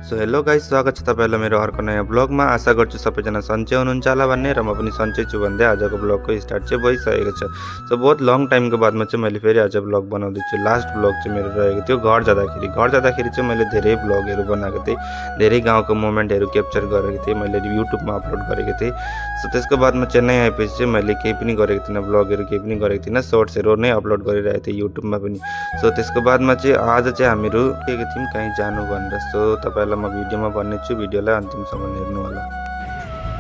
So hello guys, स्वागत छ तपाईहरुलाई मेरो अर्को नयाँ ब्लगमा। आशा गर्छु सबैजना सन्चै हुनुहुन्छ होला भन्ने, र म पनि सन्चै छु भन्दै आजको ब्लगको स्टार्ट चाहिँ भइसकेको छ। सो बहुत लङ टाइमको बादमा चाहिँ मैले फेरि आज ब्लग बनाउँदै छु। लास्ट ब्लग चाहिँ मेरो रहेको थियो घर जाँदाखेरि चाहिँ मैले धेरै ब्लगहरु बनाएको थिएँ, धेरै गाउँको मोमेन्टहरु क्याप्चर गरेको थिएँ, मैले युट्युबमा अपलोड गरेको थिएँ। सो त्यसको बादमा चेन्नई आएपछि चाहिँ मैले केही पनि गरेको थिइनँ, ब्लगहरु केही पनि गरेको थिइनँ, शर्ट्सहरु नै अपलोड गरिरहेको थिएँ युट्युबमा पनि। सो त्यसको बादमा चाहिँ आज चाहिँ हामीहरु गएको थियौं कहीँ जानु भनेर। सो तपाईहरुलाई म भिडियोमा भन्ने छु, भिडियोलाई अन्तिमसम्म हेर्नु होला।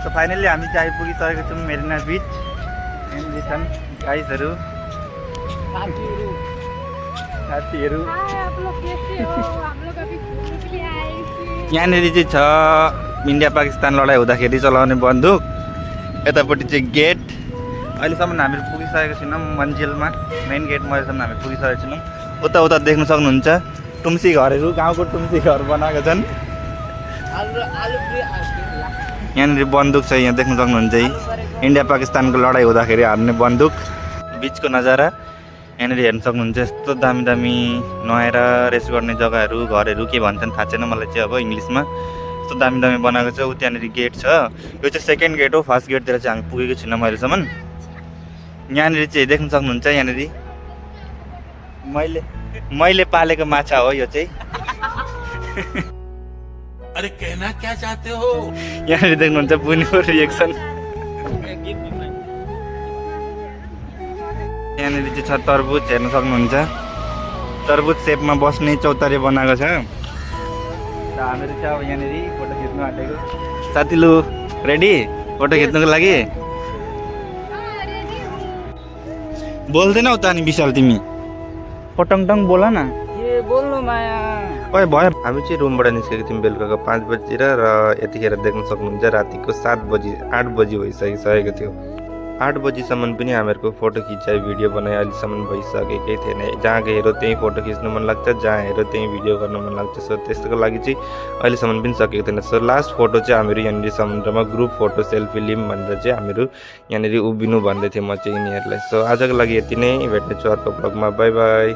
सो फाइनली हामी चाहिँ आइपुगिसकेको छौँ मेरिना बीच। यहाँनिर छन् गाइजहरु, साथीहरु। यहाँनिर चाहिँ छ इन्डिया पाकिस्तान लडाइँ हुँदाखेरि चलाउने बन्दुक, यतापट्टि चाहिँ गेट। अहिलेसम्म हामीहरू पुगिसकेको छैनौँ मन्जिलमा, मेन गेटमा अहिलेसम्म हामी पुगिसकेको छैनौँ। उता देख्न सक्नुहुन्छ टुम्सी घरहरू, गाउँको टुम्सी घर बनाएको छन्। यहाँनिर बन्दुक छ, यहाँ देख्न सक्नुहुन्छ इन्डिया पाकिस्तानको लडाइँ हुँदाखेरि हार्ने बन्दुक। बिचको नजारा यहाँनिर हेर्न सक्नुहुन्छ। यस्तो दामी दामी नुहाएर रेस्ट गर्ने जग्गाहरू, घरहरू के भन्छन् थाहा छैन मलाई चाहिँ अब इङ्ग्लिसमा। यस्तो दामी दामी बनाएको छ। उ त्यहाँनिर गेट छ, यो चाहिँ सेकेन्ड गेट हो। फर्स्ट गेटतिर चाहिँ हामी पुगेको छैनौँ अहिलेसम्म। यहाँनिर चाहिँ देख्न सक्नुहुन्छ, यहाँनिर मैले पालेको माछा हो यो चाहिँ। अरे कहना क्या चाहते हो? यहाँनिर देख्नुहुन्छ पुनीको रिएक्सन। यहाँनिर चाहिँ छ तरबुज, हेर्न सक्नुहुन्छ। तरबुज सेपमा बस्ने चौतारी बनाएको छ। हामीहरू चाहिँ अब यहाँनिर फोटो खिच्नु आँटेको। साथीलु रेडी फोटो खिच्नुको लागि? बोल्दैनौ त अनि विशाल तिमी? पटङटङ बोल न। के बोल्नु माया? ओए भयो। हामी चाहिँ रुमबाट निस्केको थियौँ बेलुकाको 5 बजीतिर, र यतिखेर देख्न सक्नुहुन्छ रातिको 8 बजी भइसकेको थियो। 8 बजीसम्म पनि हामीहरूको फोटो खिचाइ भिडियो बनाइ अहिलेसम्म भइसकेकै थिएन। जहाँ हेऱ्यो त्यहीँ फोटो खिच्नु मन लाग्छ, जहाँ हेऱ्यो त्यहीँ भिडियो गर्न मन लाग्छ। सो त्यसको लागि चाहिँ अहिलेसम्म पनि सकेको थिएन। सो लास्ट फोटो चाहिँ हामीहरू यहाँनिर समुद्रमा ग्रुप फोटो सेल्फी लिम भनेर चाहिँ हामीहरू यहाँनिर उभिनु भन्दै थियौँ म चाहिँ यिनीहरूलाई। सो आजको लागि यति नै, भेट्नेछु अर्को ब्लगमा। By by.